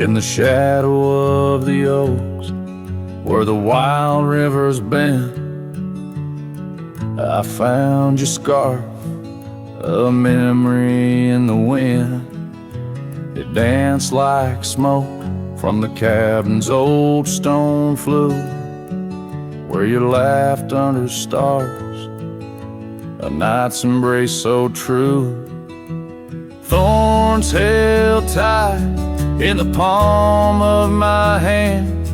In the shadow of the oaks, where the wild rivers bend, I found your scarf, a memory in the wind. It danced like smoke from the cabin's old stone flue, where you laughed under stars, a night's embrace so true. Thorns held tight in the palm of my hand,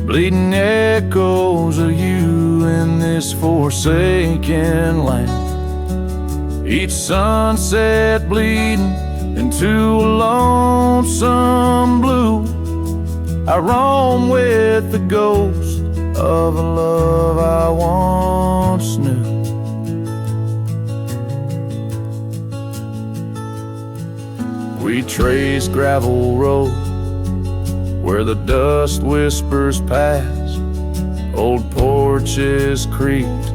bleeding echoes of you in this forsaken land. Each sunset bleeding into a lonesome blue, I roam with the ghost of a love I once knew. We trace gravel road where the dust whispers past, old porches creaked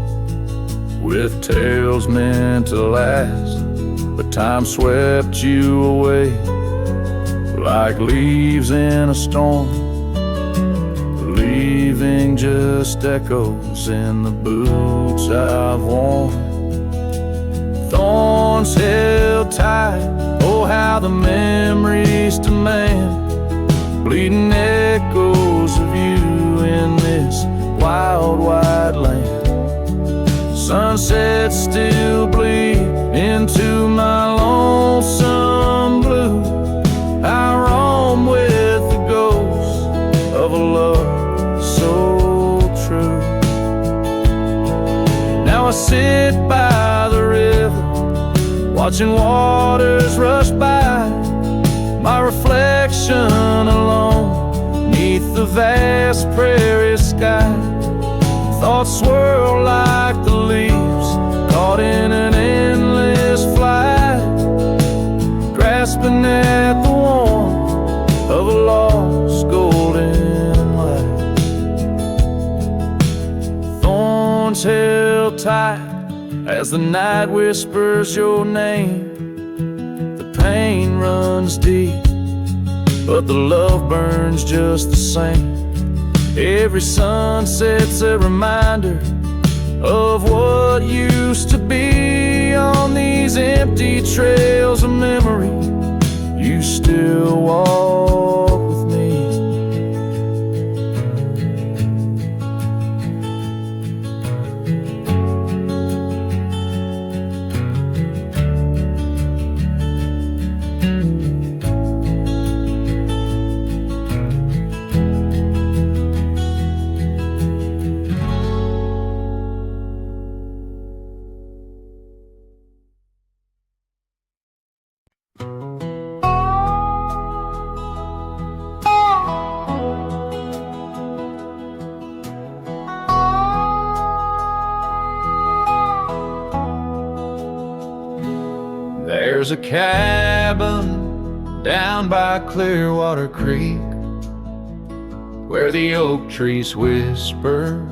with tales meant to last. But time swept you away like leaves in a storm, leaving just echoes in the boots I've worn. Thorns held tight, oh how the memories demand, bleeding echoes of you in this wild, wide land. Sunsets still bleed into my lonesome blue. I roam with the ghost of a love so true. Now I sit by the river, watching waters rush by, my reflection alone neath the vast prairie sky. Thoughts swirl like the leaves caught in an endless flight, grasping at the warmth of a lost golden light. Thorns held tight as the night whispers your name. The pain runs deep, but the love burns just the same. Every sunset's a reminder of what used to be. On these empty trails of memory, you still walk with me. There's a cabin down by Clearwater Creek where the oak trees whisper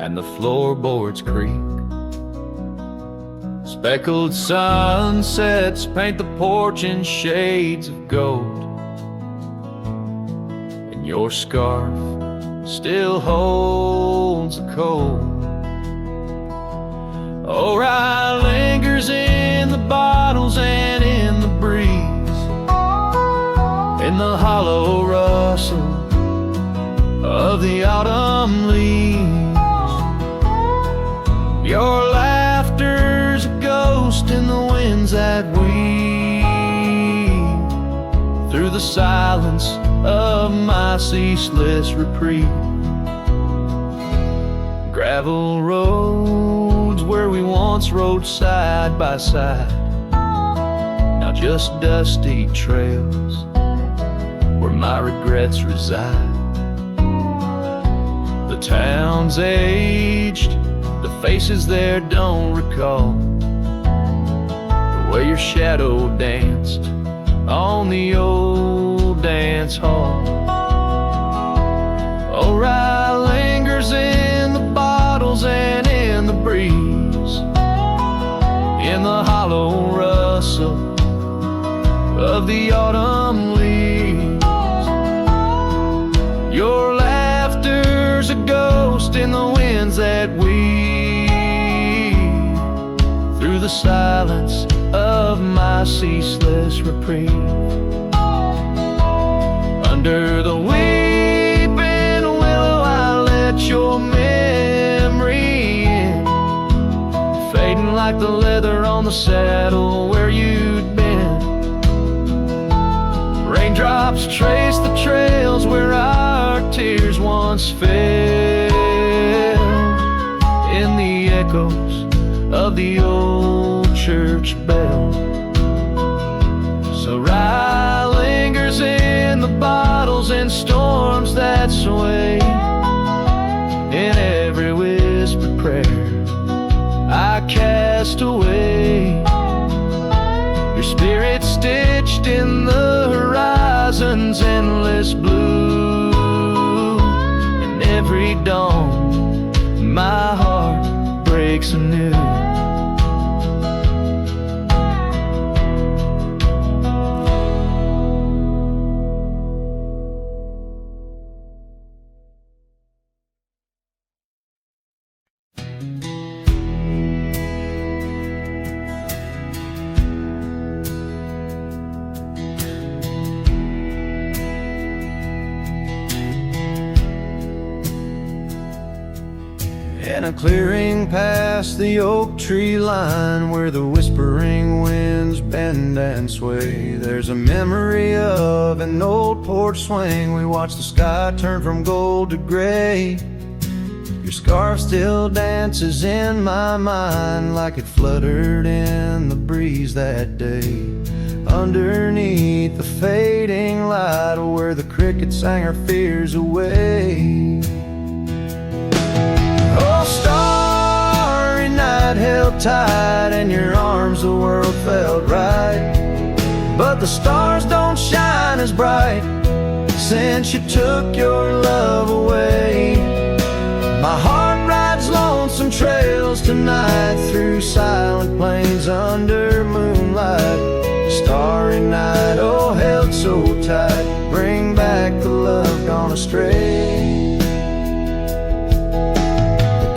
and the floorboards creak. Speckled sunsets paint the porch in shades of gold, and your scarf still holds the cold. Oh, Rye lingers in the bottles and in the breeze, in the hollow rustle of the autumn leaves. Your laughter's a ghost in the winds that weave through the silence of my ceaseless reprieve. Gravel roads where we once rode side by side, now just dusty trails where my regrets reside. The town's aged, the faces there don't recall the way your shadow danced on the old dance hall. Oh, Rye lingers in the bottles and in the breeze, in the hollow rustle of the autumn leaves. Your laughter's a ghost in the winds that weave through the silence of my ceaseless reprieve. Under the weeping willow I let your memory in, fading like the leather on the saddle where you'd been. Raindrops trace the trails where our tears once fell, in the echoes of the old church bell. So rye lingers in the bottles and storms that sway, in every whispered prayer I cast away. Your spirit stitched in the horizon's endless blue, and every dawn my heart breaks anew. In a clearing past the oak tree line, where the whispering winds bend and sway, there's a memory of an old porch swing. We watched the sky turn from gold to gray. Your scarf still dances in my mind like it fluttered in the breeze that day. Underneath the fading light, where the cricket sang her fears away. Oh, starry night held tight in your arms, the world felt right. But the stars don't shine as bright since you took your love away. My heart rides lonesome trails tonight, through silent plains under moonlight. Starry night, oh held so tight, bring back the love gone astray.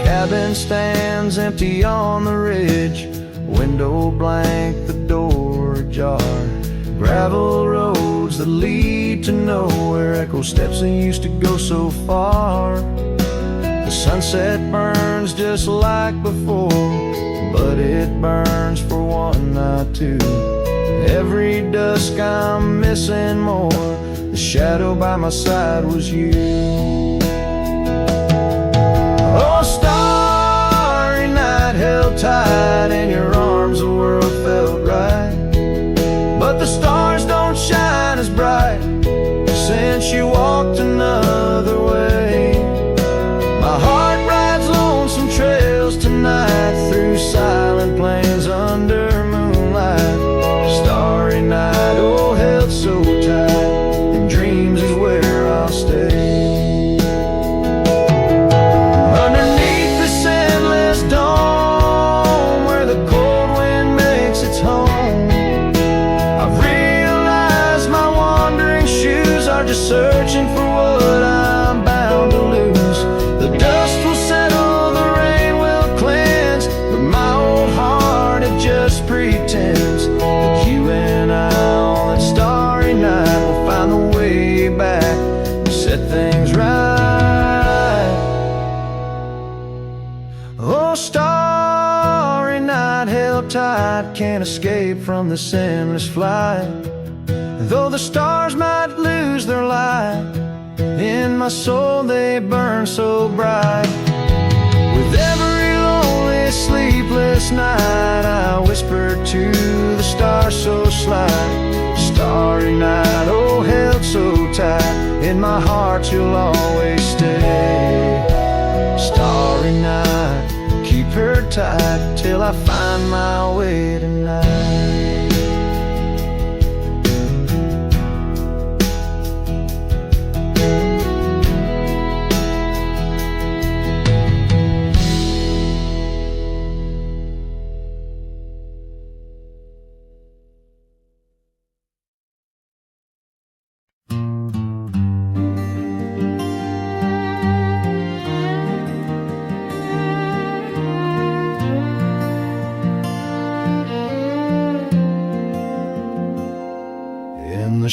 Cabin stands empty on the ridge, window blank, the door ajar. Gravel roads that lead to nowhere, echo steps that used to go so far. The sunset burns just like before, but it burns for one, not two. Every dusk I'm missing more, the shadow by my side was you. Oh, starry night held tight in your arms, the world felt right. But the stars don't shine as bright since you walked another way. My heart rides lonesome trails tonight, through silent plains under moonlight. Starry night, oh held so tight, and dreams is where I'll stay. Searching for what I'm bound to lose. The dust will settle, the rain will cleanse, but my old heart, it just pretends that you and I on that starry night will find the way back and set things right. Oh, starry night held tight, can't escape from this endless flight. Though the stars might lose their light, in my soul they burn so bright. With every lonely, sleepless night, I whisper to the stars so slight. Starry night, oh held so tight, in my heart you'll always stay. Starry night, keep her tight till I find my way tonight.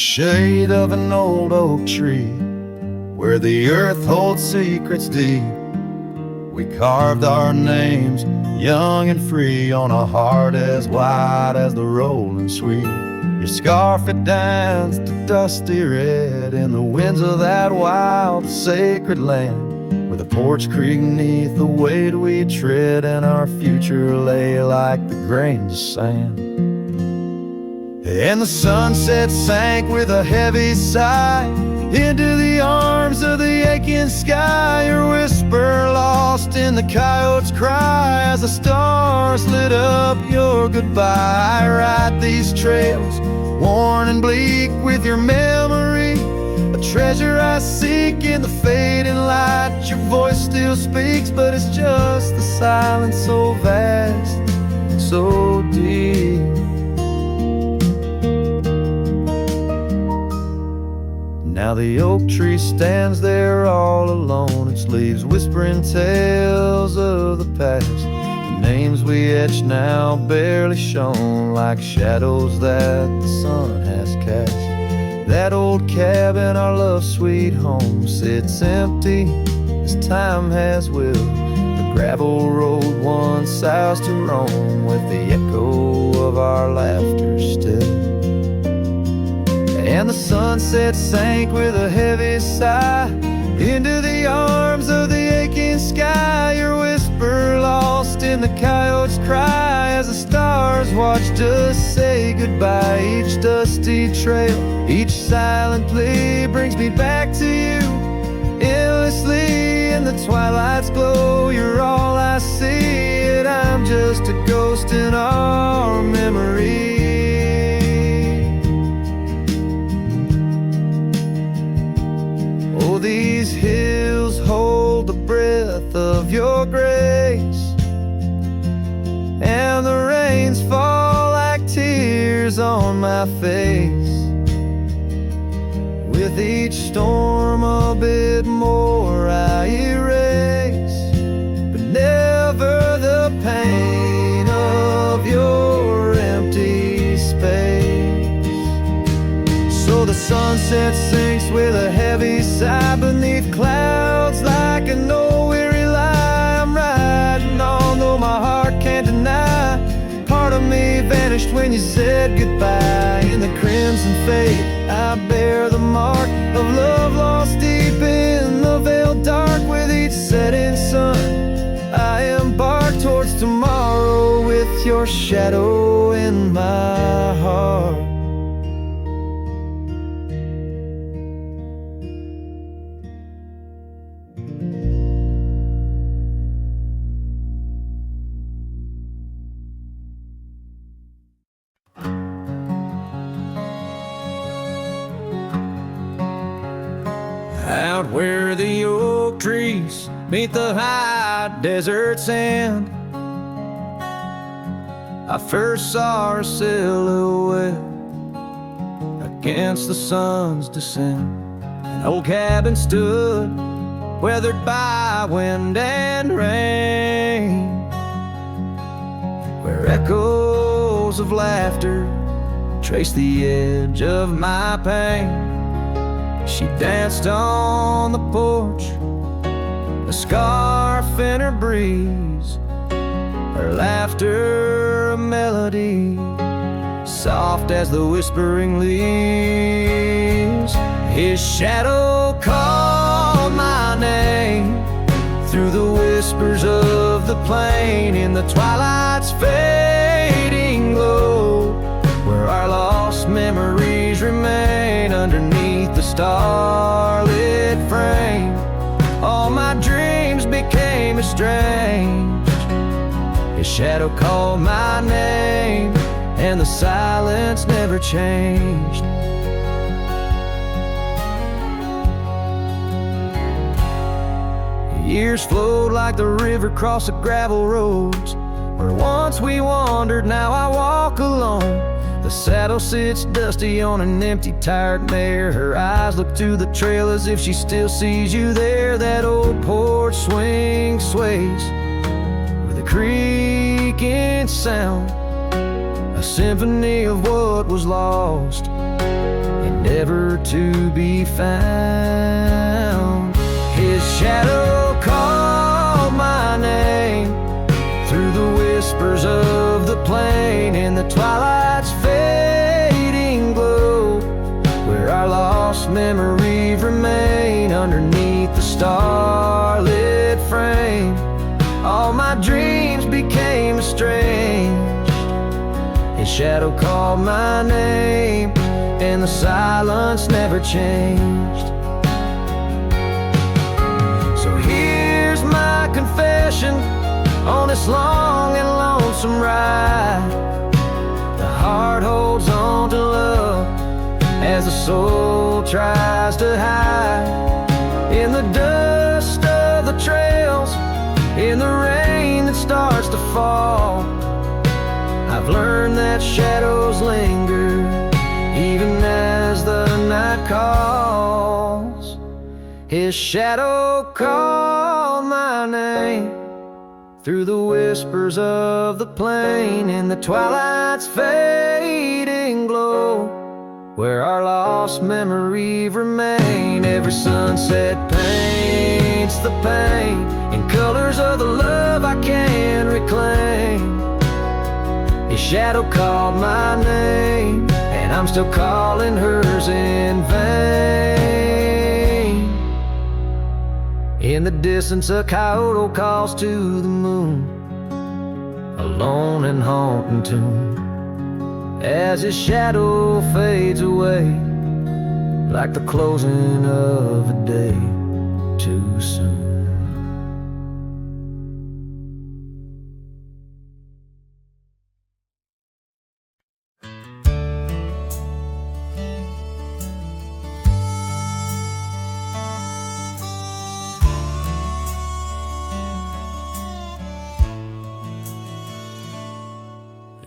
shade of an old oak tree, where the earth holds secrets deep, we carved our names, young and free, on a heart as wide as the rolling sweet. Your scarf, it danced a dusty red in the winds of that wild, sacred land, where the porch creaked neath the weight we tread, and our future lay like the grains of sand. And the sunset sank with a heavy sigh into the arms of the aching sky, your whisper lost in the coyote's cry as the stars lit up your goodbye. I ride these trails, worn and bleak with your memory, a treasure I seek in the fading light. Your voice still speaks, but it's just the silence so vast, so deep. Now the oak tree stands there all alone, its leaves whispering tales of the past. The names we etched now barely shown, like shadows that the sun has cast. That old cabin, our love sweet home, sits empty as time has willed. The gravel road once ours to roam, with the echo of our laughter still. And the sunset sank with a heavy sigh into the arms of the aching sky, your whisper lost in the coyote's cry as the stars watched us say goodbye. Each dusty trail, each silent plea brings me back to you endlessly. In the twilight's glow, you're all I see, and I'm just a ghost in our memory. These hills hold the breath of your grace, and the rains fall like tears on my face. With each storm a bit more I erase, but never the pain of your empty space. So the sunset sinks with a heavy sigh beneath clouds like a no-weary lie. I'm riding on, though my heart can't deny. Part of me vanished when you said goodbye. In the crimson fade, I bear the mark of love lost deep in the veiled dark. With each setting sun, I embark towards tomorrow with your shadow in my heart. Out where the oak trees meet the high desert sand, I first saw her silhouette against the sun's descent. An old cabin stood, weathered by wind and rain, where echoes of laughter traced the edge of my pain. She danced on the porch, a scarf in her breeze, her laughter a melody, soft as the whispering leaves. His shadow called my name through the whispers of the plain, in the twilight's fading glow, where our lost memories remain underneath the starlit frame. All my dreams became estranged. His shadow called my name, and the silence never changed. Years flowed like the river across the gravel roads, where once we wandered, now I walk alone. The saddle sits dusty on an empty, tired mare. Her eyes look to the trail as if she still sees you there. That old porch swing sways with a creaking sound, a symphony of what was lost. And never to be found. His shadow called my name through the whispers of the plain, in the twilight's fading glow, where our lost memories remain underneath the starlit frame. All my dreams became estranged. His shadow called my name, and the silence never changed. So here's my confession on this long and lonesome ride. The heart holds on to love as the soul tries to hide in the dust of the trails, in the rain that starts to fall. I've learned that shadows linger even as the night calls. His shadow called my name through the whispers of the plain, in the twilight's fading glow, where our lost memories remain. Every sunset paints the pain in colors of the love I can't reclaim. His shadow called my name, and I'm still calling hers in vain. In the distance a coyote calls to the moon, a lone and haunting tune, as his shadow fades away like the closing of a day too soon.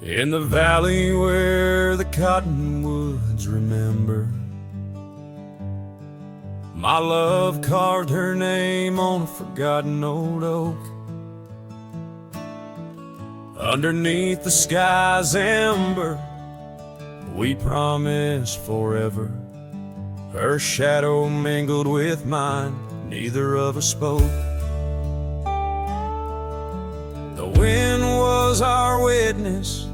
In the valley where the cottonwoods remember, my love carved her name on a forgotten old oak. Underneath the sky's ember, we promised forever. Her shadow mingled with mine, neither of us spoke. The wind was our witness,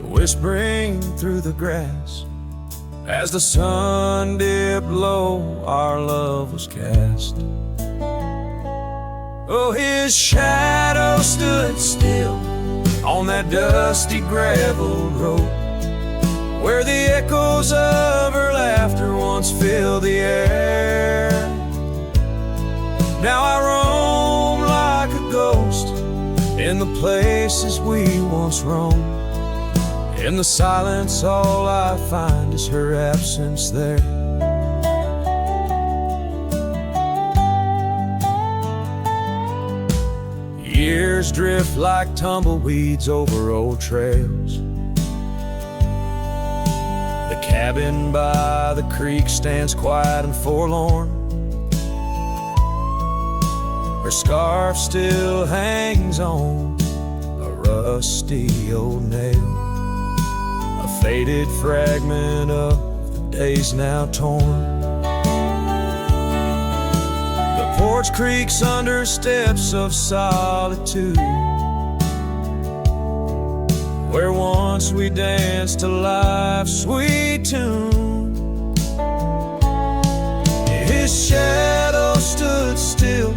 whispering through the grass. As the sun dipped low, our love was cast. Oh, his shadow stood still on that dusty gravel road, where the echoes of her laughter once filled the air. Now I roam like a ghost in the places we once roamed. In the silence, all I find is her absence there. Years drift like tumbleweeds over old trails. The cabin by the creek stands quiet and forlorn. Her scarf still hangs on a rusty old nail, a faded fragment of the days now torn. The porch creaks under steps of solitude, where once we danced to life's sweet tune. His shadow stood still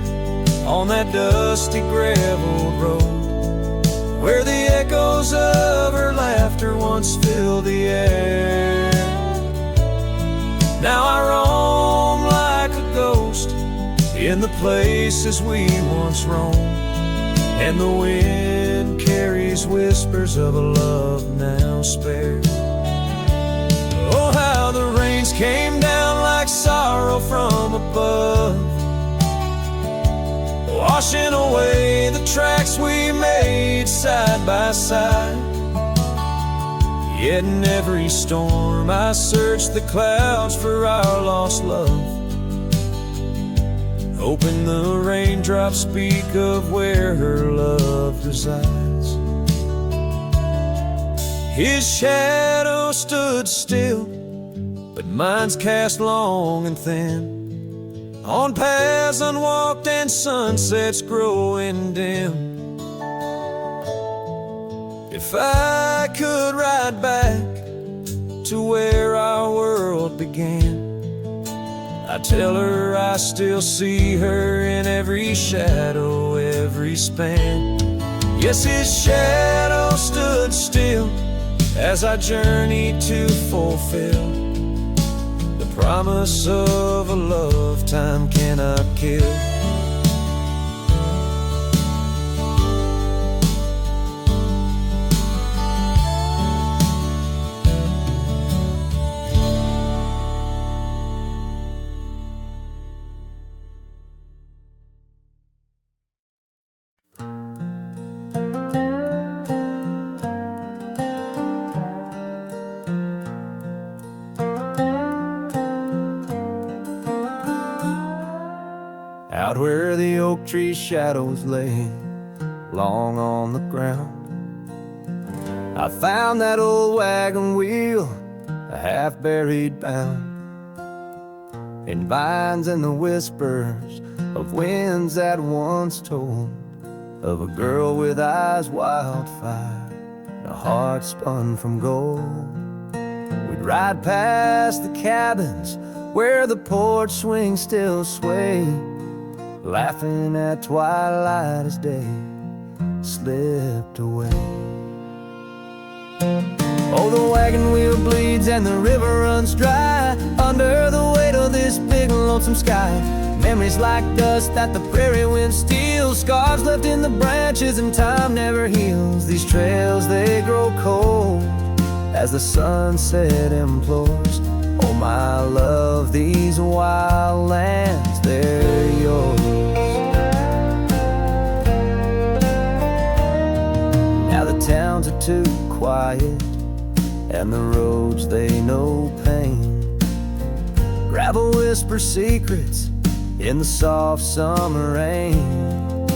on that dusty gravel road, where the echoes of her laughter once filled the air. Now I roam like a ghost in the places we once roamed, and the wind carries whispers of a love now spared. Oh, how the rains came down like sorrow from above, washing away the tracks we made side by side. Yet in every storm I search the clouds for our lost love, hoping the raindrops speak of where her love resides. His shadow stood still, but Mine's cast long and thin on paths unwalked and sunsets growing dim. If I could ride back to where our world began, I'd tell her I still see her in every shadow, every span. Yes, his shadow stood still as I journeyed to fulfill the promise of a love time cannot kill. Out where the oak tree shadows lay long on the ground, I found that old wagon wheel, a half-buried bound in vines and the whispers of winds that once told of a girl with eyes wildfire and a heart spun from gold. We'd ride past the cabins where the porch swings still sway, laughing at twilight as day slipped away. Oh, the wagon wheel bleeds and the river runs dry under the weight of this big lonesome sky. Memories like dust that the prairie wind steals, scars left in the branches and time never heals. These trails, they grow cold as the sunset implores. Oh, my love, these wild lands, they're yours. Now the towns are too quiet and the roads, they know pain. Gravel whispers secrets in the soft summer rain.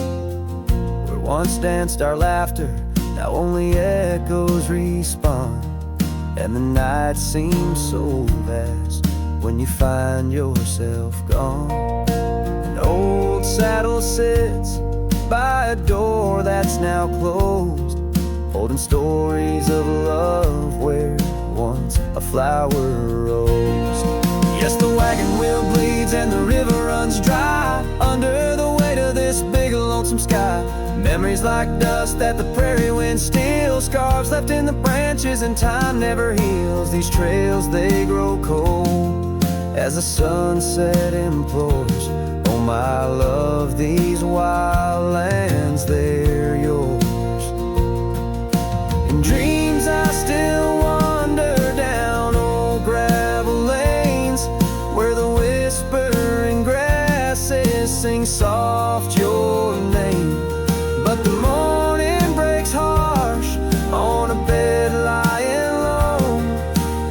Where once danced our laughter, now only echoes respond. And the night seems so vast when you find yourself gone. An old saddle sits by a door that's now closed, holding stories of love where once a flower rose. Yes, the wagon wheel bleeds and the river runs dry under the weight of this big lonesome sky. Memories like dust that the prairie wind steals, scars left in the branches and time never heals. These trails, they grow cold as the sunset implores. Oh, my love, these wild lands, they're yours. In dreams I still wander down old gravel lanes where the whispering grasses sing soft your name. But the morning breaks harsh on a bed lying low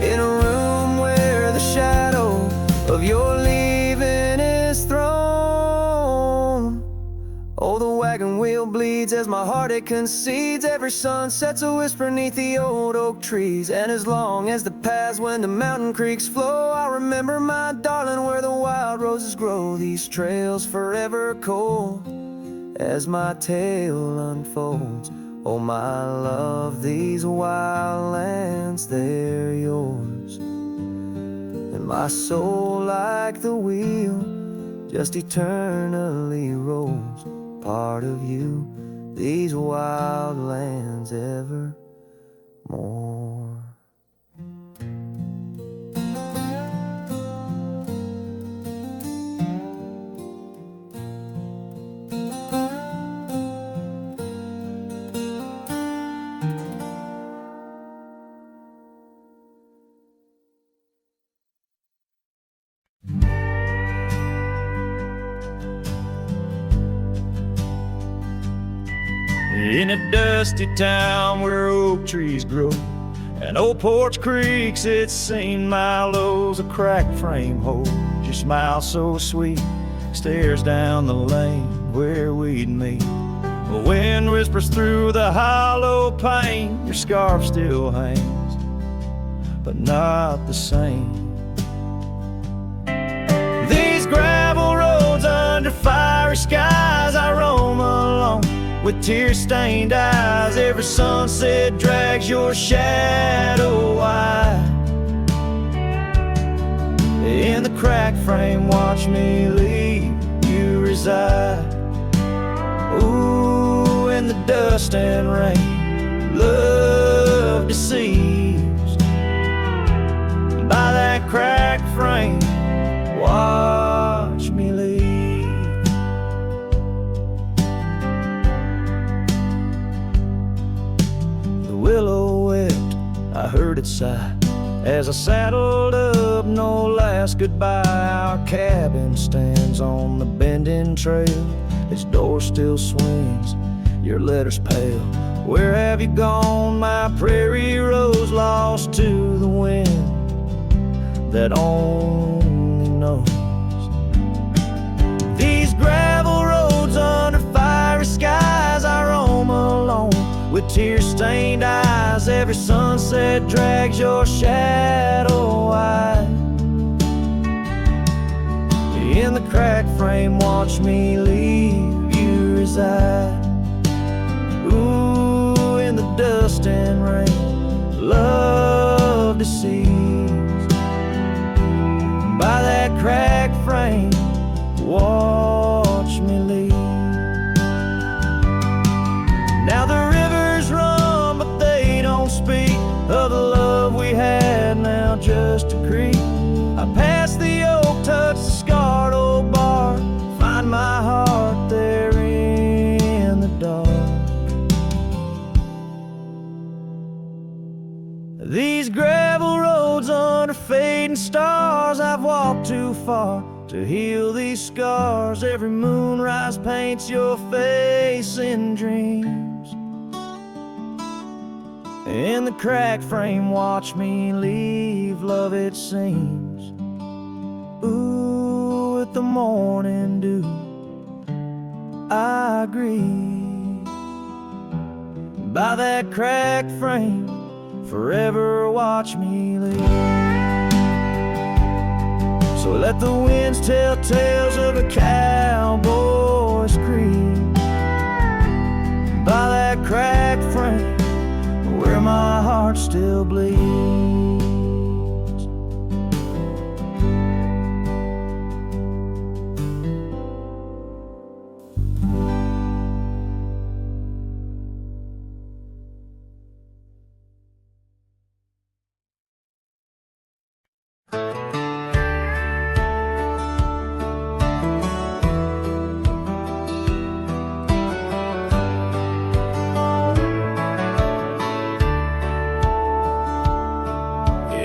in a room where the shadow of your leaving is thrown. Oh, the wagon wheel bleeds as my heart it concedes. Every sunset's a whisper neath the old oak trees. And as long as the paths when the mountain creeks flow, I'll remember my darling where the wild roses grow. These trails forever cold as my tale unfolds. Oh, my love, these wild lands, they're yours. And my soul, like the wheel, just eternally rolls. Part of you, these wild lands evermore. In a dusty town where oak trees grow and old porch creaks, it's seen my lows. A cracked frame holds your smile so sweet, stares down the lane where we'd meet. The wind whispers through the hollow pane, your scarf still hangs, but not the same. fiery skies I roam alone with tear-stained eyes. Every sunset drags your shadow wide. In the cracked frame, watch me leave you reside. Ooh, in the dust and rain, love deceives. By that cracked frame, watch me leave. The willow wept, I heard it sigh as I saddled up, no last goodbye. Our cabin stands on the bending trail, its door still swings, your letters pale. Where have you gone, my prairie rose, lost to the wind that only knows? These gravel roads under fiery skies I roam alone with tear-stained eyes. Every sunset drags your shadow wide. In the cracked frame, watch me leave you reside. Ooh, in the dust and rain, love deceives. By that cracked frame, watch me leave. Now the rivers run, but they don't speak of the love we had, now just a creek. I pass the oak, touch the scarred old bar, find my heart there in the dark. These gravel roads under fading stars, I've walked too far to heal these scars. Every moonrise paints your face in dreams. In the cracked frame, watch me leave, love it seems. Ooh, with the morning dew, I grieve. By that cracked frame, forever watch me leave. So let the winds tell tales of a cowboy's creed. By that cracked frame, where my heart still bleeds.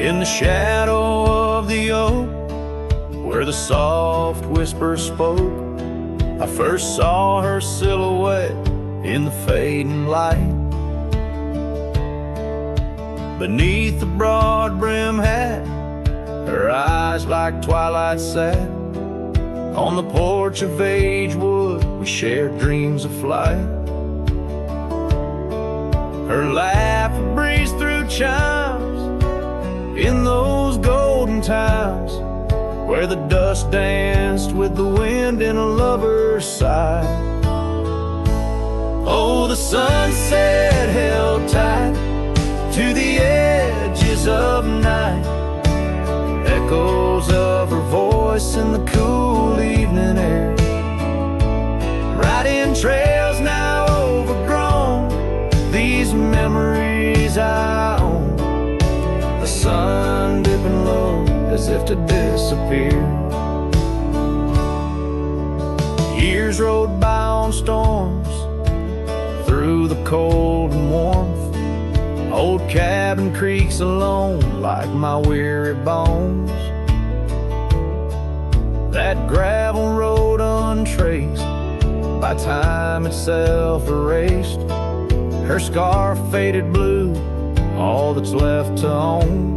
In the shadow of the oak, where the soft whisper spoke, I first saw her silhouette in the fading light. Beneath the broad brim hat, her eyes like twilight sat. On the porch of Agewood, we shared dreams of flight. Her laugh breezed through chimes in those golden times, where the dust danced with the wind in a lover's sigh. Oh, the sunset held tight to the edges of night, echoes of her voice in the cool evening air, riding trails now overgrown, these memories I own. The sun dipping low as if to disappear. Years rode by on storms, through the cold and warmth. Old cabin creaks alone like my weary bones. That gravel road untraced, by time itself erased. Her scarf faded blue, all that's left to own.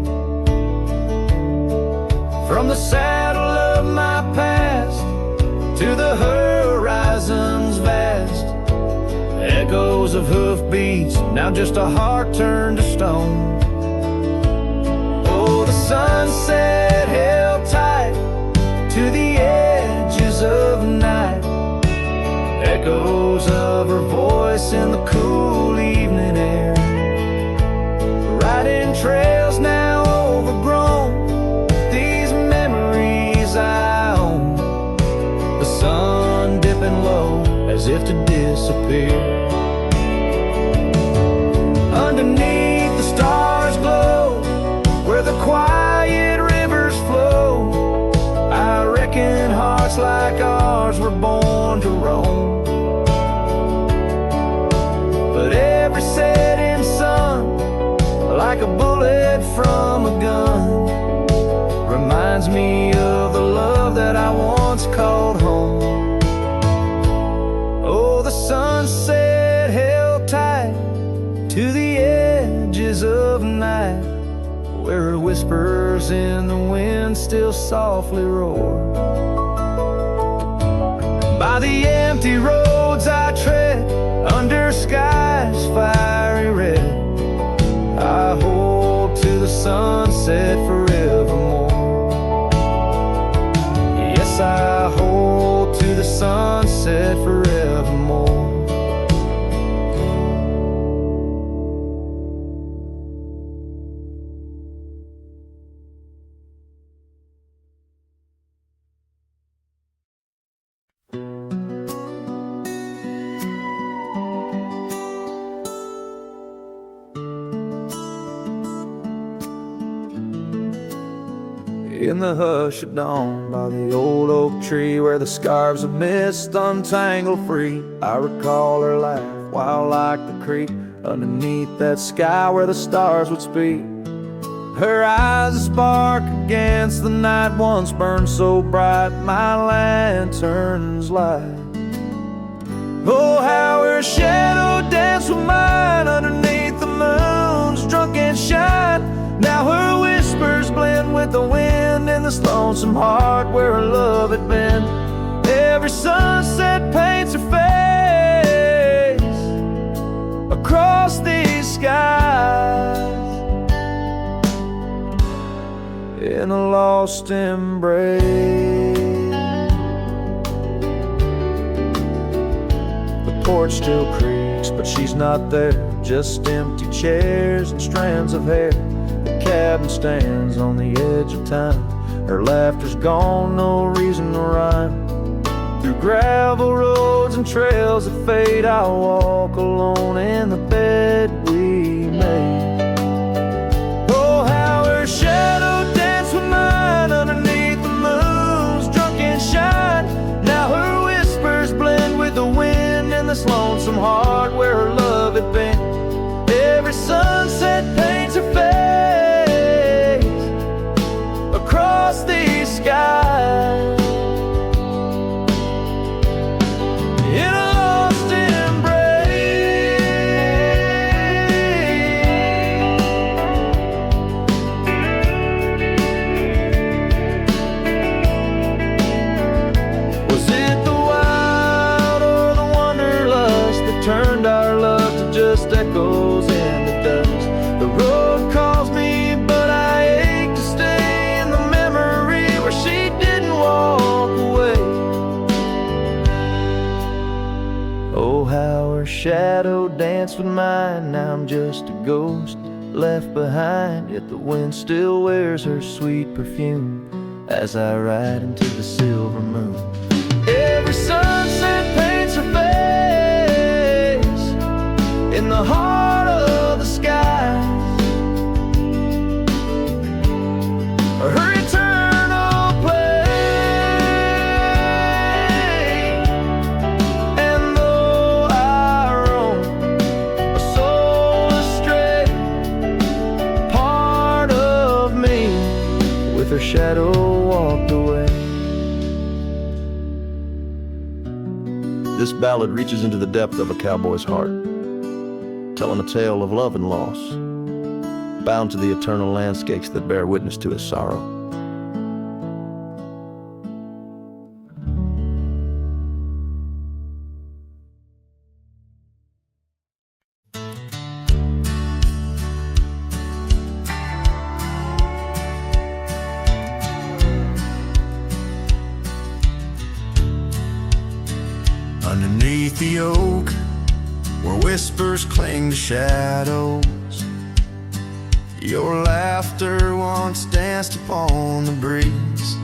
From the saddle of my past to the horizons vast, echoes of hoofbeats, now just a heart turned to stone. Oh, the sunset held tight to the edges of night, echoes of her voice in the cool evening air. Riding trails now overgrown, these memories I own. The sun dipping low as if to disappear. Underneath the stars glow, where the quiet rivers flow. I reckon hearts like ours were born to roam. But every setting sun, like a bullet from a gun, reminds me of the love that I once called home. Oh, the sunset held tight to the edges of night, where whispers in the wind still softly roar. By the empty roads I tread, under skies fiery red, I hold to the sunset forevermore. Yes, I hold to the sunset forevermore. In the hush of dawn, by the old oak tree, where the scarves of mist untangle free, I recall her laugh, wild like the creek, underneath that sky where the stars would speak. Her eyes a spark against the night, once burned so bright my lantern's light. Oh, how her shadow danced with mine underneath the moon's drunken shine. Now her whispers blend with the wind in this lonesome heart where her love had been. Every sunset paints her face across these skies in a lost embrace. The porch still creaks, but she's not there, just empty chairs and strands of hair. Cabin stands on the edge of time, her laughter's gone, no reason to rhyme. Through gravel roads and trails that fade, I'll walk alone in the bed we made. Oh, how her shadow danced with mine underneath the moon's drunken shine. Now her whispers blend with the wind in this lonesome heart where her love had been. Every sunset paints her face across these skies in a lost embrace. Was it the wild or the wanderlust that turned our love to just echoes in the dust? The road calls me, but I ache to stay in the memory where she didn't walk away. Oh, how her shadow danced with mine. Now I'm just a ghost left behind, yet the wind still wears her sweet perfume as I ride into the silver moon. Every sunset paints her face in the heart of the skies. Her eternal play. And though I roam a soul astray, part of me with her shadow walked away. This ballad reaches into the depth of a cowboy's heart, telling a tale of love and loss, bound to the eternal landscapes that bear witness to his sorrow. Underneath the oak, where whispers cling to shadows, your laughter once danced upon the breeze.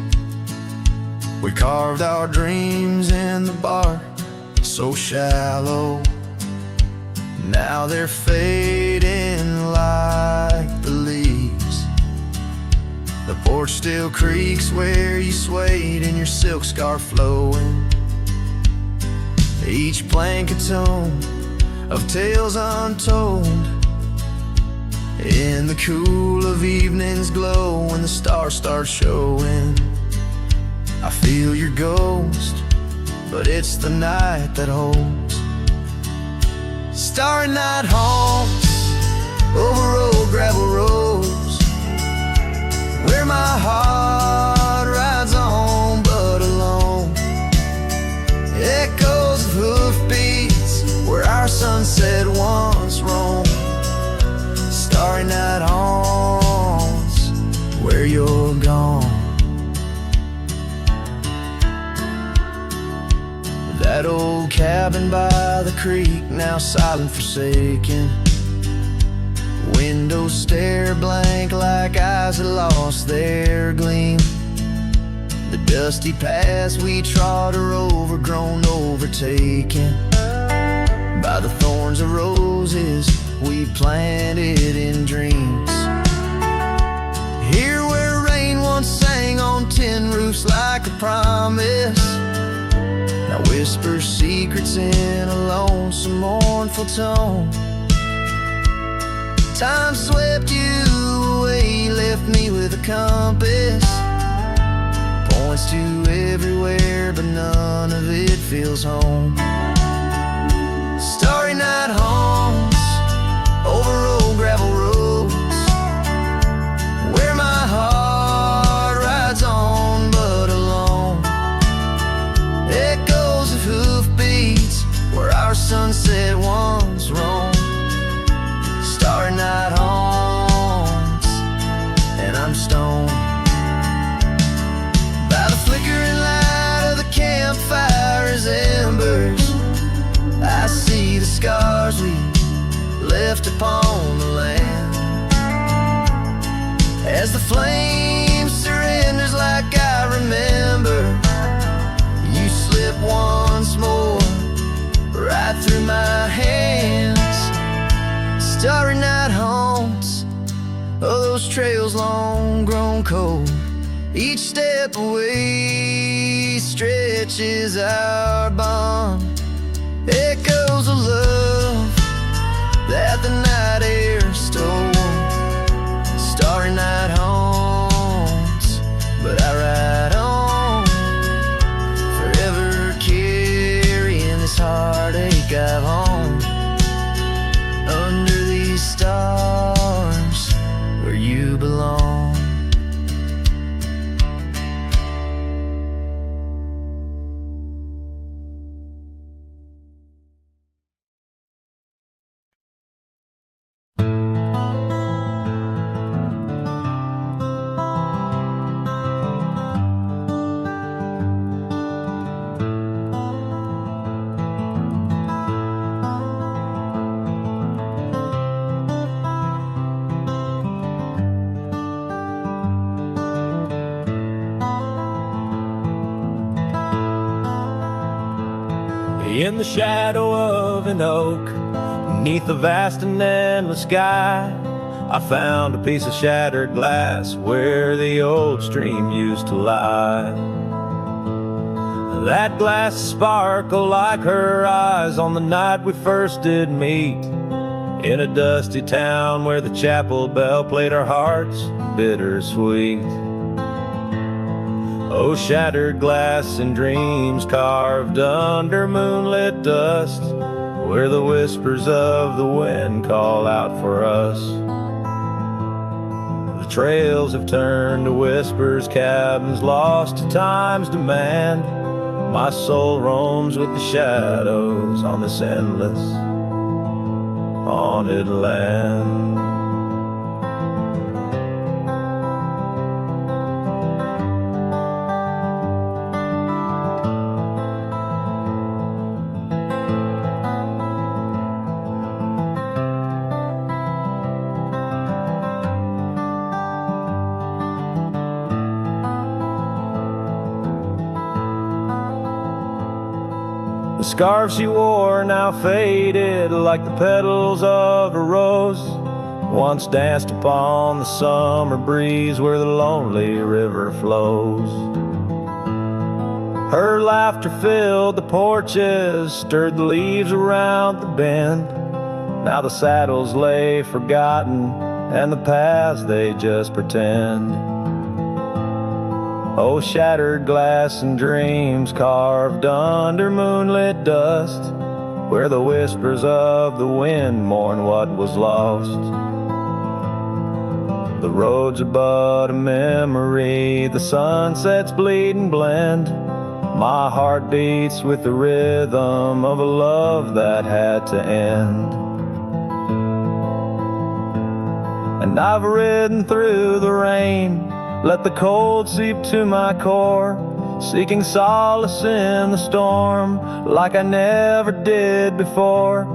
We carved our dreams in the bark, so shallow. Now they're fading like the leaves. The porch still creaks where you swayed in your silk scarf flowing. Each plank a tone of tales untold. In the cool of evening's glow, when the stars start showing, I feel your ghost, but it's the night that holds. Starry night haunts over old gravel roads, where my heart rides on but alone. Echoes of hoofbeats where our sunset once roamed. Starry night haunts where you're gone. That old cabin by the creek, now silent, forsaken. Windows stare blank like eyes that lost their gleam. The dusty paths we trod are overgrown, overtaken by the thorns of roses we planted in dreams. Here where rain once sang on tin roofs like a promise, now whispers secrets in a lonesome, mournful tone. Time swept you away, left me with a compass. Points to everywhere, but none of it feels home. Starry night haunts over old gravel roads, where my heart rides on but alone. Echoes of hoofbeats where our sunset once roamed. Starry night haunts, and I'm stoned by the flickering light of the campfire's embers. I see the scars we left upon the land, as the flame surrenders like I remember. You slip once more right through my hands. Starry night haunts, oh, those trails long grown cold. Each step away stretches our bond. Echoes of love that the night air stole. Starry night haunts, but I ride on, forever carrying this heartache I've owned. Under these stars where you belong. In the shadow of an oak, beneath the vast and endless sky, I found a piece of shattered glass where the old stream used to lie. That glass sparkled like her eyes on the night we first did meet, in a dusty town where the chapel bell played our hearts bittersweet. Oh, shattered glass and dreams carved under moonlit dust, where the whispers of the wind call out for us. The trails have turned to whispers, cabins lost to time's demand. My soul roams with the shadows on this endless, haunted land. scarf she wore now faded like the petals of a rose, once danced upon the summer breeze where the lonely river flows. Her laughter filled the porches, stirred the leaves around the bend. Now the saddles lay forgotten, and the paths they just pretend. Oh, shattered glass and dreams carved under moonlit dust, where the whispers of the wind mourn what was lost. The roads are but a memory, the sunsets bleed and blend. My heart beats with the rhythm of a love that had to end. And I've ridden through the rain, let the cold seep to my core, seeking solace in the storm like I never did before.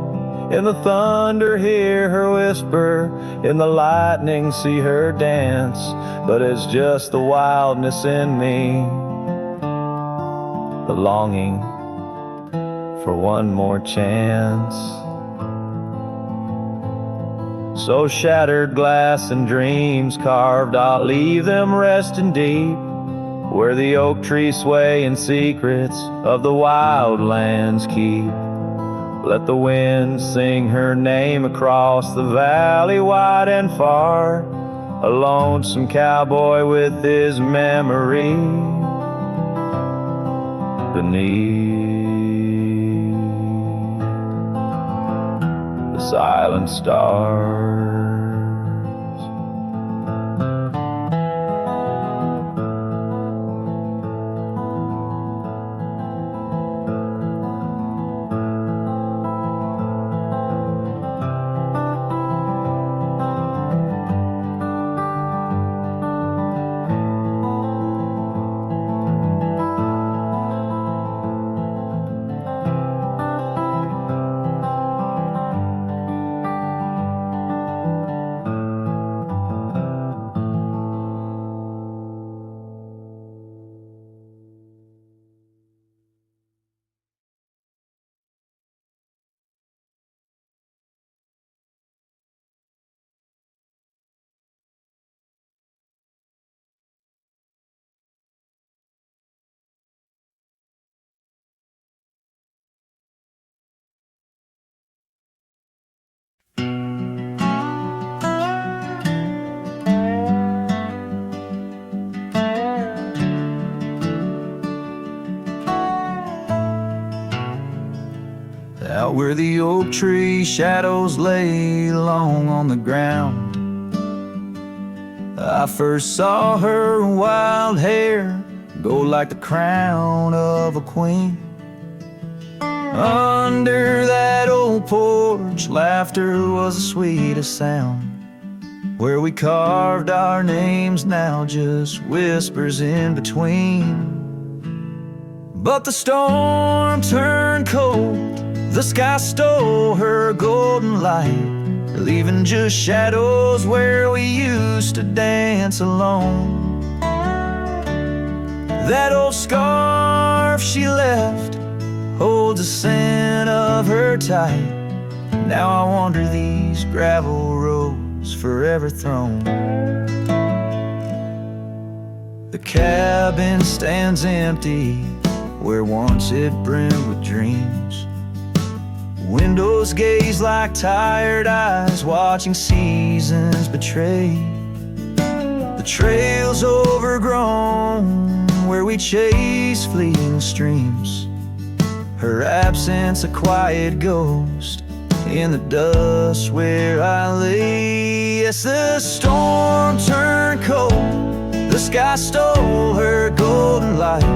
In the thunder hear her whisper, in the lightning see her dance, but it's just the wildness in me, the longing for one more chance. So shattered glass and dreams carved, I'll leave them resting deep, where the oak trees sway in secrets of the wild lands keep. Let the wind sing her name across the valley wide and far, a lonesome cowboy with his memory beneath the silent stars. Out where the oak tree shadows lay long on the ground, I first saw her wild hair go like the crown of a queen. Under that old porch, laughter was the sweetest sound. Where we carved our names, now just whispers in between. But the storm turned cold, the sky stole her golden light, leaving just shadows where we used to dance alone. That old scarf she left holds a scent of her tight. Now I wander these gravel roads forever thrown. The cabin stands empty where once it brimmed with dreams. Windows gaze like tired eyes watching seasons betray. The trail's overgrown where we chase fleeting streams. Her absence a quiet ghost in the dust where I lay. Yes, the storm turned cold, the sky stole her golden light,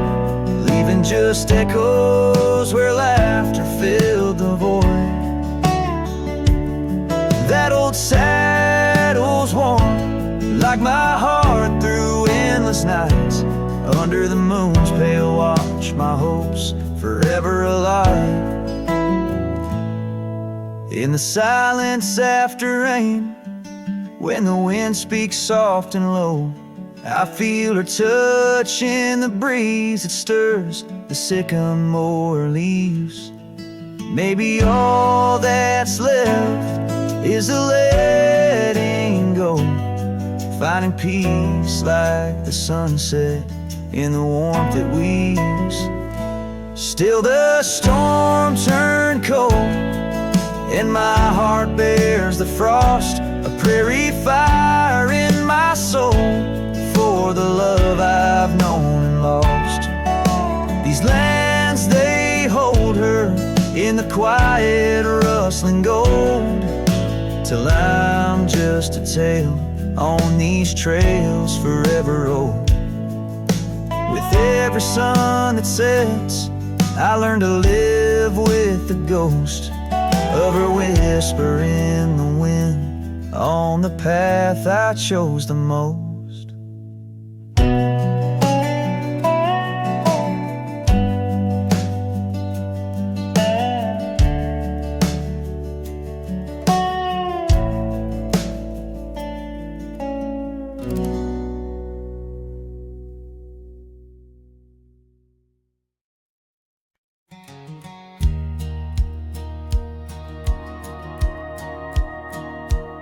leaving just echoes where laughter filled the void. That old saddle's warm like my heart through endless nights. Under the moon's pale watch, my hopes forever alive. In the silence after rain, when the wind speaks soft and low, I feel her touch in the breeze that stirs the sycamore leaves. Maybe all that's left is the letting go, finding peace like the sunset in the warmth it weaves. Still the storm turned cold, and my heart bears the frost, a prairie fire in my soul for the love I've known and lost. These lands, they hold her in the quiet rustling gold, till I'm just a tale on these trails forever old. With every sun that sets, I learn to live with the ghost of her whisper in the wind on the path I chose the most.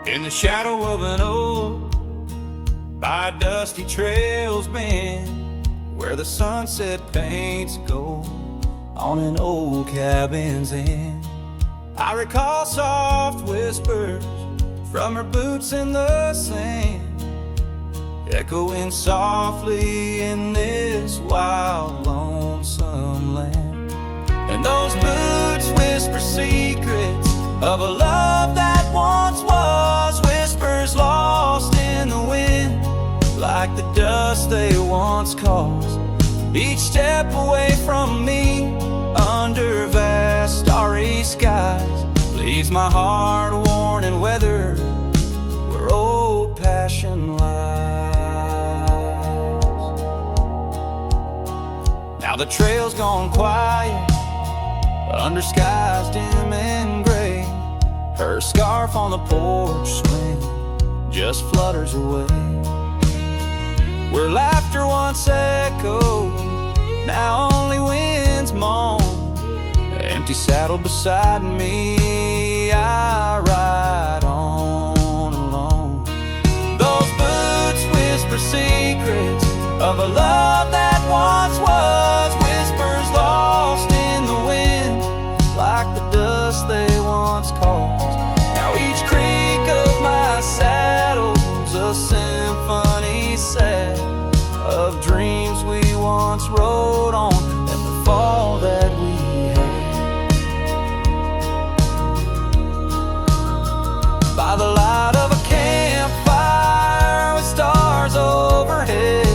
In the shadow of an oak, by dusty trails bend, where the sunset paints gold on an old cabin's end, I recall soft whispers from her boots in the sand, echoing softly in this wild, lonesome land. And those boots whisper secrets of a love that once was, whispers lost in the wind, like the dust they once caused. Each step away from me, under vast starry skies, leaves my heart worn and weathered where old passion lies. Now the trail's gone quiet, under skies dim and gray. Her scarf on the porch swing just flutters away. Where laughter once echoed, now only winds moan. Empty saddle beside me, I ride on alone. Those boots whisper secrets of a love that once was, whispers lost in the wind, like the dust they once caused. Now each creak of my saddle's a symphony set of dreams we once rode on, and the fall that we had. By the light of a campfire with stars overhead,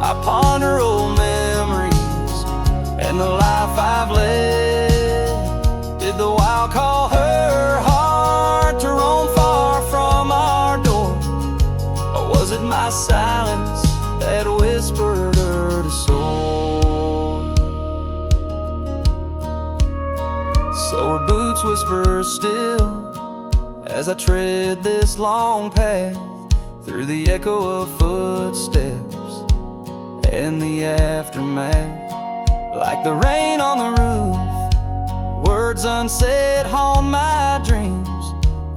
I ponder old memories and the life I've led. Did the wild call her heart to roam far from our door, or was it my silence that whispered her to soar? So her boots whisper still as I tread this long path through the echo of footsteps and the aftermath. Like the rain on the roof, words unsaid haunt my dreams.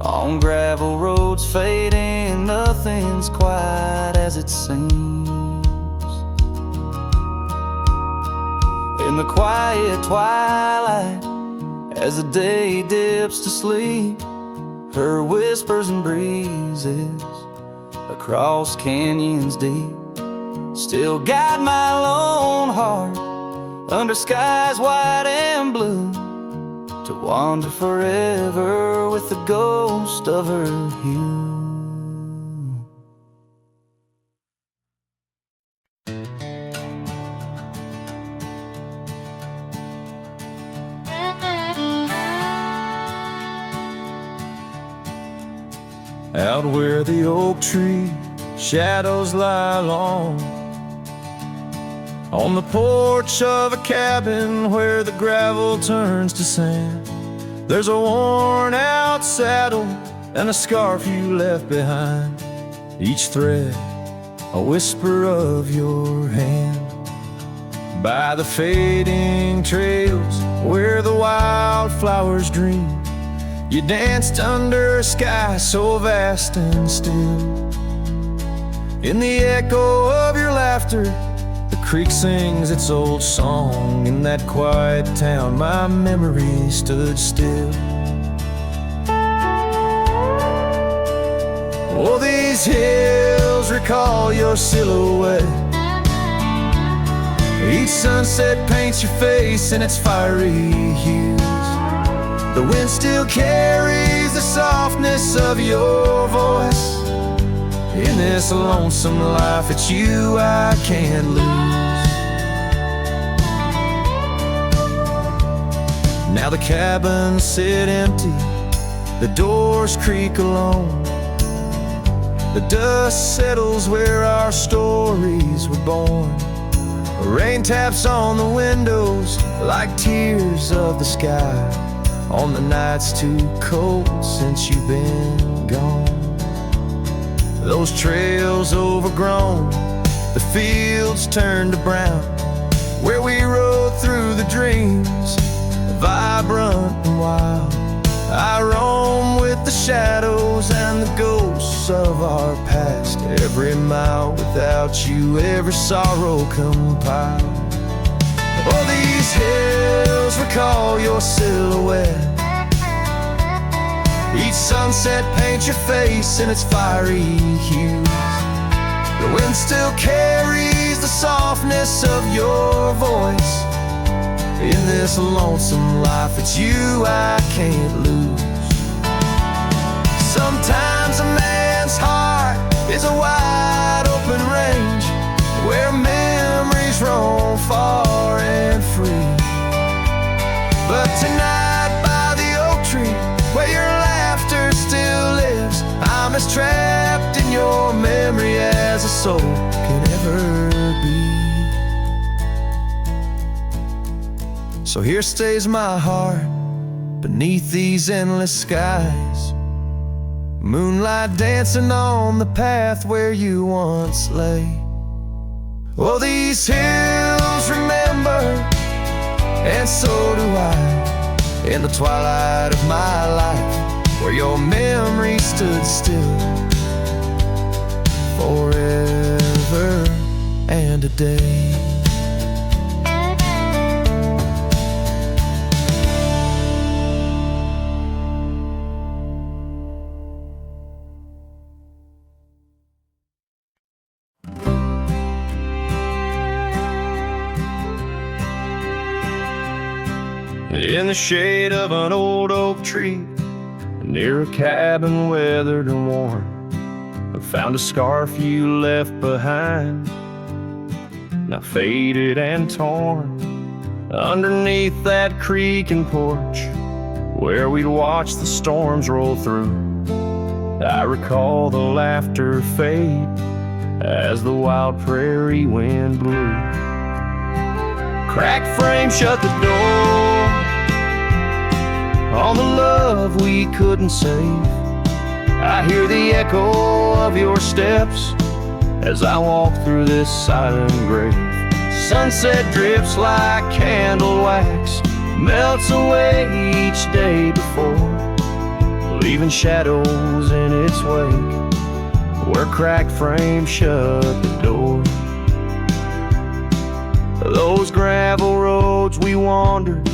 On gravel roads fading, nothing's quite as it seems. In the quiet twilight, as the day dips to sleep, her whispers and breezes across canyons deep still guide my lone heart under skies white and blue, to wander forever with the ghost of her hue. Out where the oak tree shadows lie long, on the porch of a cabin where the gravel turns to sand, there's a worn out saddle and a scarf you left behind, each thread a whisper of your hand. By the fading trails where the wildflowers dream. You danced under a sky so vast and still. In the echo of your laughter, the creek sings its old song. In that quiet town, my memory stood still. Oh, these hills recall your silhouette. Each sunset paints your face in its fiery hues. The wind still carries the softness of your voice. In this lonesome life, it's you I can't lose. Now the cabins sit empty, the doors creak alone. The dust settles where our stories were born. Rain taps on the windows like tears of the sky on the nights too cold since you've been gone. Those trails overgrown, the fields turned to brown, where we rode through the dreams, vibrant and wild. I roam with the shadows and the ghosts of our past. Every mile without you, every sorrow compiled. Oh, these hills recall your silhouette. Each sunset paints your face in its fiery hues. The wind still carries the softness of your voice. In this lonesome life, it's you I can't lose. Sometimes a man's heart is a wide open range where memories roam far and free. But tonight by the oak tree, where your laughter still lives, I'm as trapped in your memory as a soul can ever be. So here stays my heart beneath these endless skies, moonlight dancing on the path where you once lay. Oh, these hills remember, and so do I, in the twilight of my life, where your memory stood still forever and a day. In the shade of an old oak tree, near a cabin weathered and worn, I found a scarf you left behind, now faded and torn. Underneath that creaking porch, where we'd watch the storms roll through, I recall the laughter fade as the wild prairie wind blew. Cracked frame shut the door on the love we couldn't save. I hear the echo of your steps as I walk through this silent grave. Sunset drips like candle wax, melts away each day before, leaving shadows in its wake where cracked frames shut the door. Those gravel roads we wandered,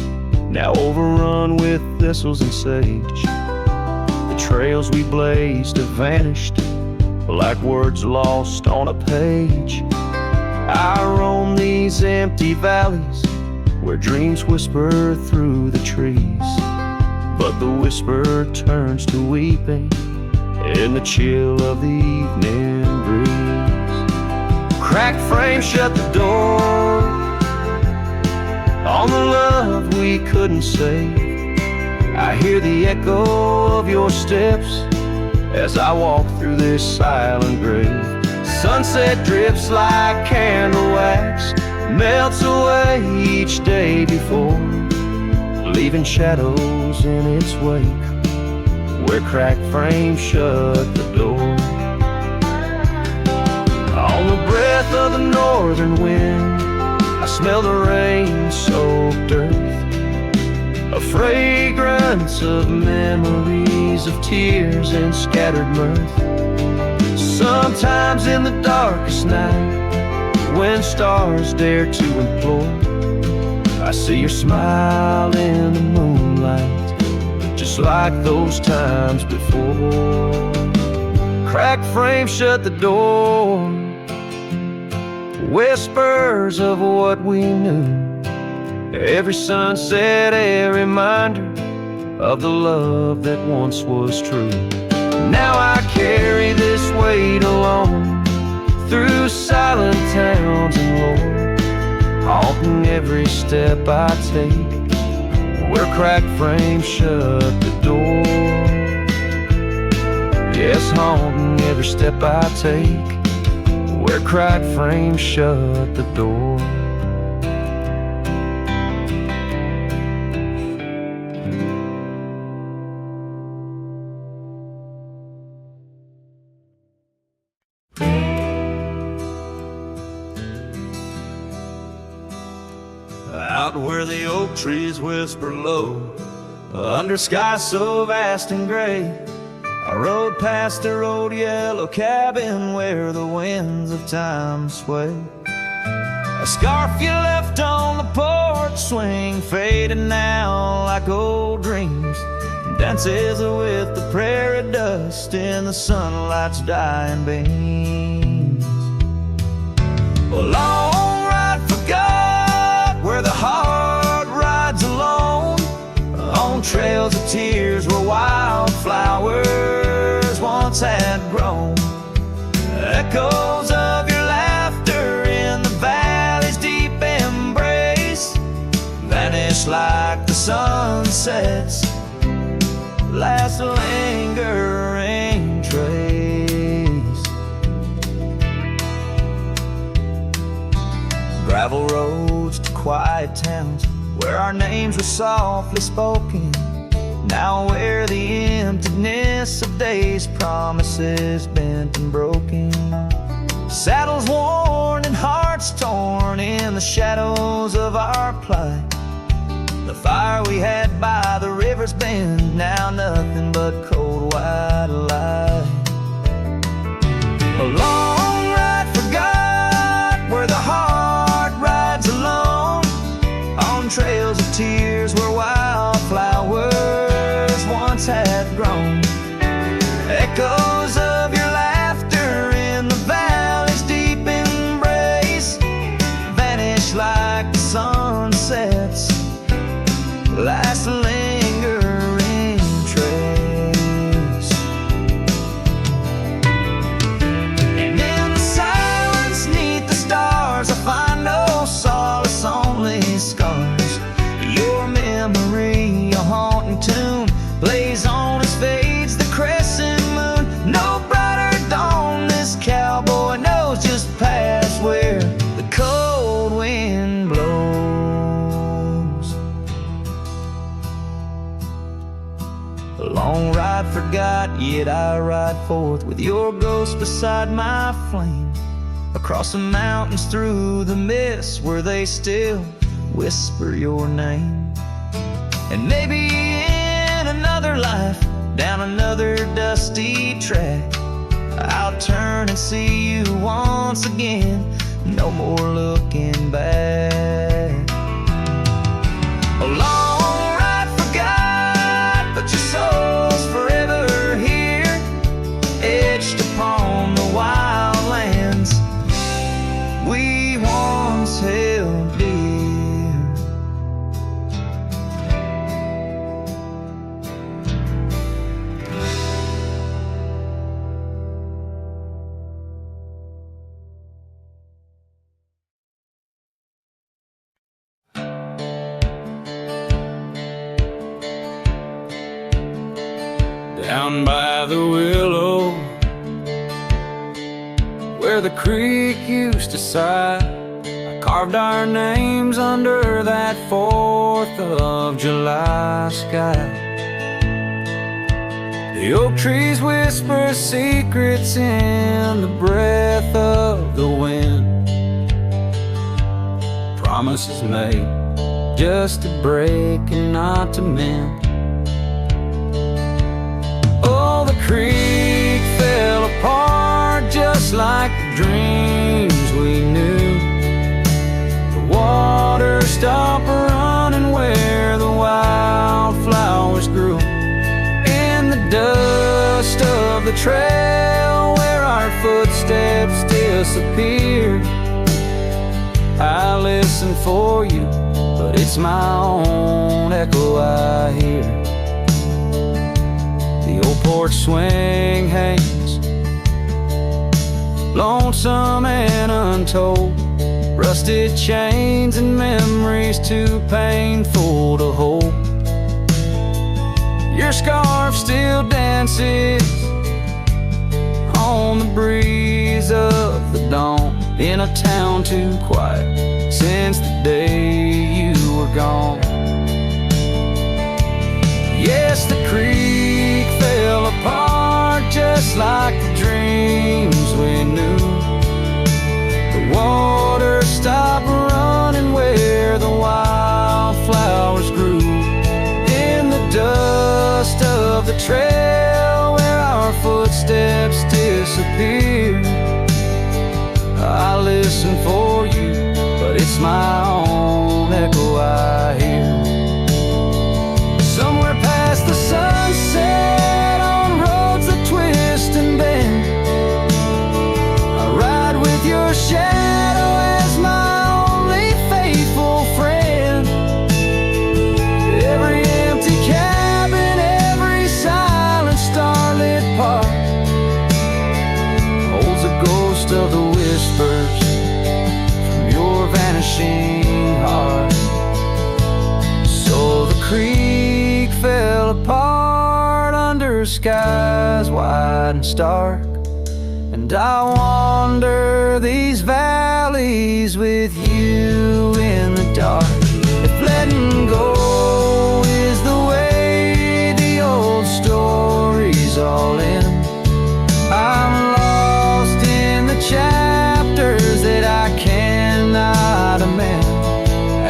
now overrun with thistles and sage. The trails we blazed have vanished like words lost on a page. I roam these empty valleys where dreams whisper through the trees, but the whisper turns to weeping in the chill of the evening breeze. Cracked frame shut the door on the love we couldn't save. I hear the echo of your steps as I walk through this silent grave. Sunset drips like candle wax, melts away each day before, leaving shadows in its wake where cracked frames shut the door. On the breath of the northern wind, I smell the rain-soaked earth. a fragrance of memories of tears and scattered mirth. Sometimes in the darkest night, when stars dare to implore, I see your smile in the moonlight, just like those times before. Cracked frame shut the door, whispers of what we knew. Every sunset, a reminder of the love that once was true. Now I carry this weight alone through silent towns and lore, haunting every step I take where cracked frames shut the door. Yes, haunting every step I take where cracked frames shut the door. Out where the oak trees whisper low, under skies so vast and gray, I rode past the old yellow cabin where the winds of time sway. A scarf you left on the porch swing, fading now like old dreams, dances with the prairie dust in the sunlight's dying beams. A long ride forgot where the heart rides alone, on trails of tears where wildflowers once had grown. Echoes of your laughter in the valley's deep embrace vanish like the sunset's last lingering trace. Gravel roads to quiet towns where our names were softly spoken, now where the emptiness of days' promises bent and broken. Saddles worn and hearts torn in the shadows of our plight. The fire we had by the river's bend, now nothing but cold white light. A long ride forgot where the heart rides alone, on trails of tears where wildflowers once had grown. Echoes of your laughter in the valley's deep embrace vanish like the sunset's last lingering trace. And in the silence neath the stars, I find no solace, only scars. Your memory, a haunting tune, plays on as fades the crescent moon. No brighter dawn, this cowboy knows just past where the cold wind blows. A long ride forgot, yet I ride forth with your ghost beside my flame, across the mountains through the mist where they still whisper your name. And maybe in another life, down another dusty track, I'll turn and see you once again, no more looking back. A long ride forgot, but your soul's forever here, etched upon the wild lands we once held dear. Down by the willow, where the creek used to sigh, I carved our names under that 4th of July sky. The oak trees whisper secrets in the breath of the wind, promises made just to break and not to mend. Oh, the creek fell apart just like the dreams we knew. The water stopped running where the wildflowers grew. In the dust of the trail where our footsteps disappeared, I listen for you, but it's my own echo I hear. The old porch swing hangs, lonesome and untold. Rusted chains and memories too painful to hold. Your scarf still dances on the breeze of the dawn, in a town too quiet since the day you were gone. Yes, the creek fell apart just like the dreams we knew. The water stopped running where the wildflowers grew. In the dust of the trail where our footsteps disappeared, I listen for you, but it's my own echo I hear. Somewhere past the sunset, on roads that twist and bend, I ride with your shadow as my only faithful friend. Every empty cabin, every silent starlit park holds a ghost of the whispers from your vanishing heart. So the creek fell apart under skies wide and stark, and I wander these valleys with you in the dark. If letting go is the way the old stories all end, I'm lost in the chapters that I cannot amend.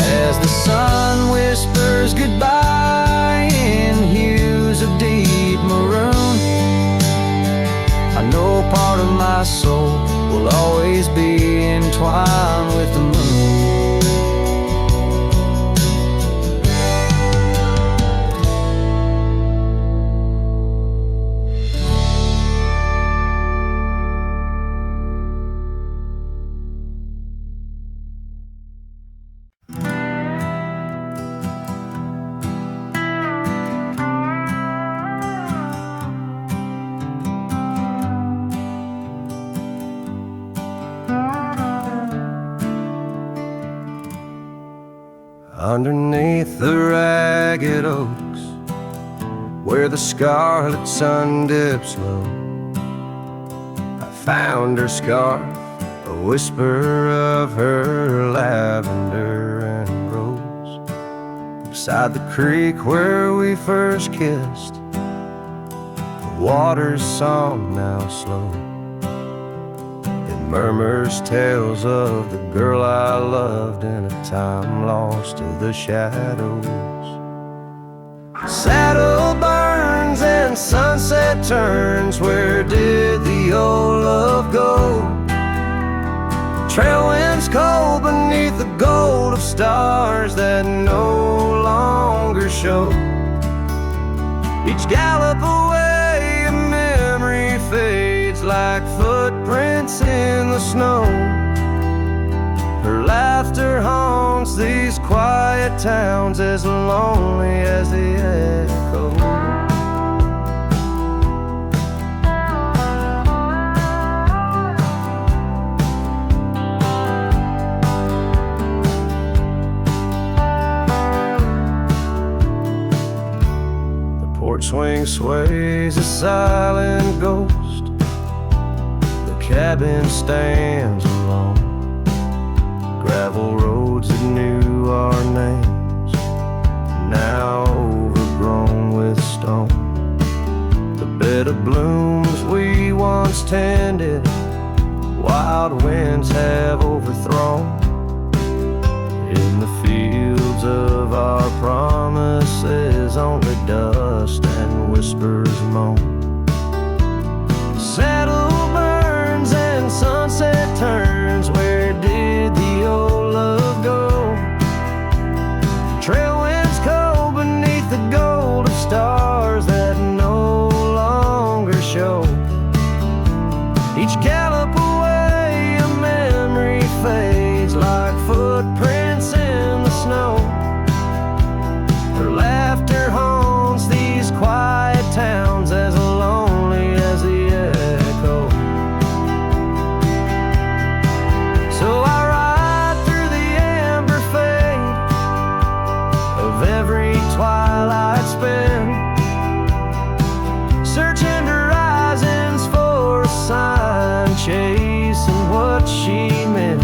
As the sun whispers goodbye in hues of deep maroon, I know part of my soul will always be entwined with the moon. Underneath the ragged oaks, where the scarlet sun dips low, I found her scarf, a whisper of her lavender and rose. Beside the creek where we first kissed, the water's song now slow, murmurs tales of the girl I loved in a time lost to the shadows. Saddle burns and sunset turns, where did the old love go? Trail winds cold beneath the gold of stars that no longer show. Each gallop away a memory fades like footprints in the snow. Her laughter haunts these quiet towns as lonely as the echo. The porch swing sways a silent ghost. Cabin stands alone, gravel roads that knew our names, now overgrown with stone. The bed of blooms we once tended, wild winds have overthrown. In the fields dreams of our promises, only dust and whispers moan. Saddle burns and sunset turns, where did the old love go? Trail winds cold beneath the gold of stars that no longer show. Each gallop away, a memory fades like footprints in the snow. Her laughter haunts these quiet towns, as lonely as the echo. So I ride through the amber fade of every twilight spent, searching horizons for a sign, chasing what she meant.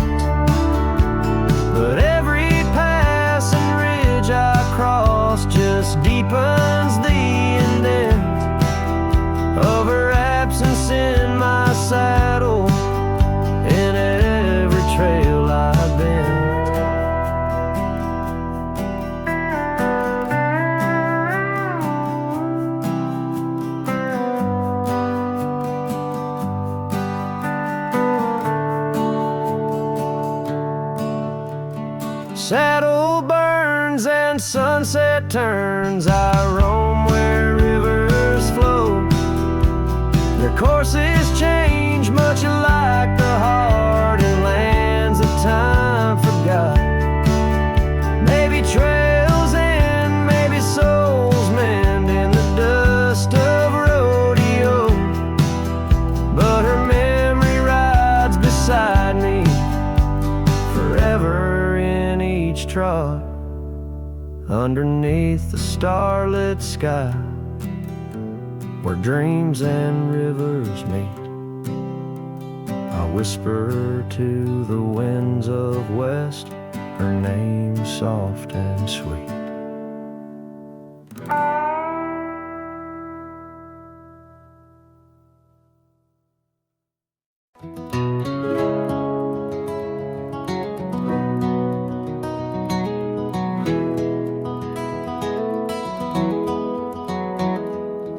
But every pass and ridge I cross just deepens the indent of her absence in my saddle, in every trail I've been. Saddle burns and sunset turns, I roam where rivers flow. Their courses change, much like the heart in lands that time forgot. Maybe trails end, maybe souls mend in the dust of rodeo. But her memory rides beside me forever in each trot, underneath the starlit sky, where dreams and rivers meet. I whisper to the winds of west, her name soft and sweet.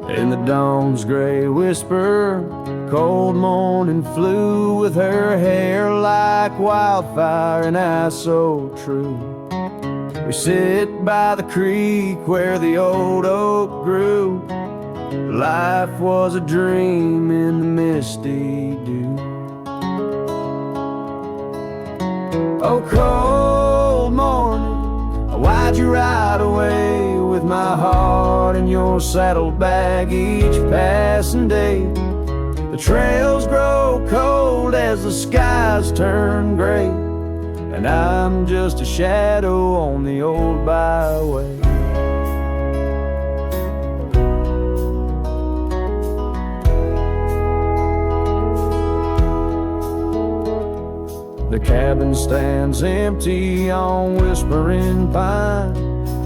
In the dawn's gray whisper, cold morning flew, with her hair like wildfire and eyes so true. We sit by the creek where the old oak grew. Life was a dream in the misty dew. Oh, cold morning, why'd you ride away with my heart in your saddlebag each passing day? The trails grow cold as the skies turn gray, and I'm just a shadow on the old byway. The cabin stands empty on Whispering Pine,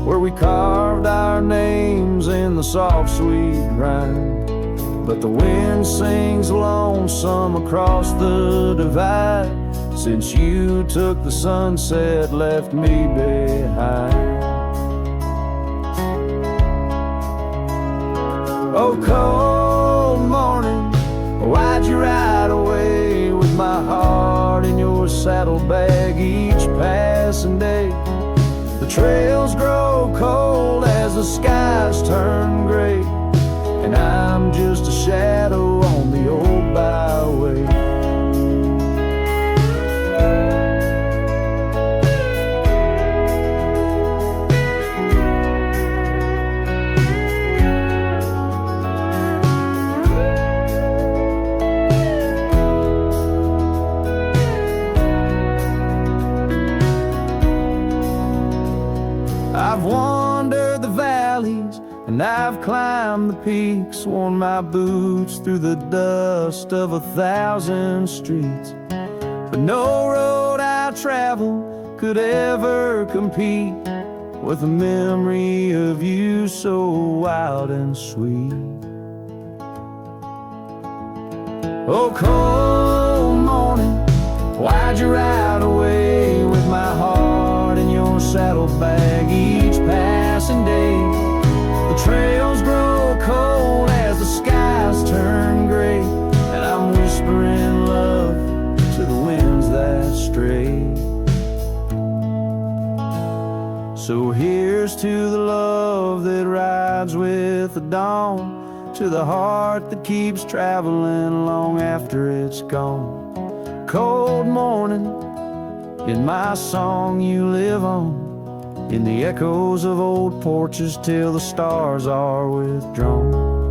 where we carved our names in the soft sweet rime. But the wind sings lonesome across the divide, since you took the sunset, left me behind. Oh, cold morning, why'd you ride away with my heart in your saddlebag each passing day? The trails grow cold as the skies turn gray, and I'm just a shadow on the old byway. I've wandered the valleys and I've climbed the peaks, worn my boots through the dust of 1,000 streets. But no road I travel could ever compete with the memory of you so wild and sweet. Oh, cold morning, why'd you ride away with my heart in your saddlebag straight. So here's to the love that rides with the dawn, to the heart that keeps traveling long after it's gone. Cold morning, in my song you live on, in the echoes of old porches till the stars are withdrawn.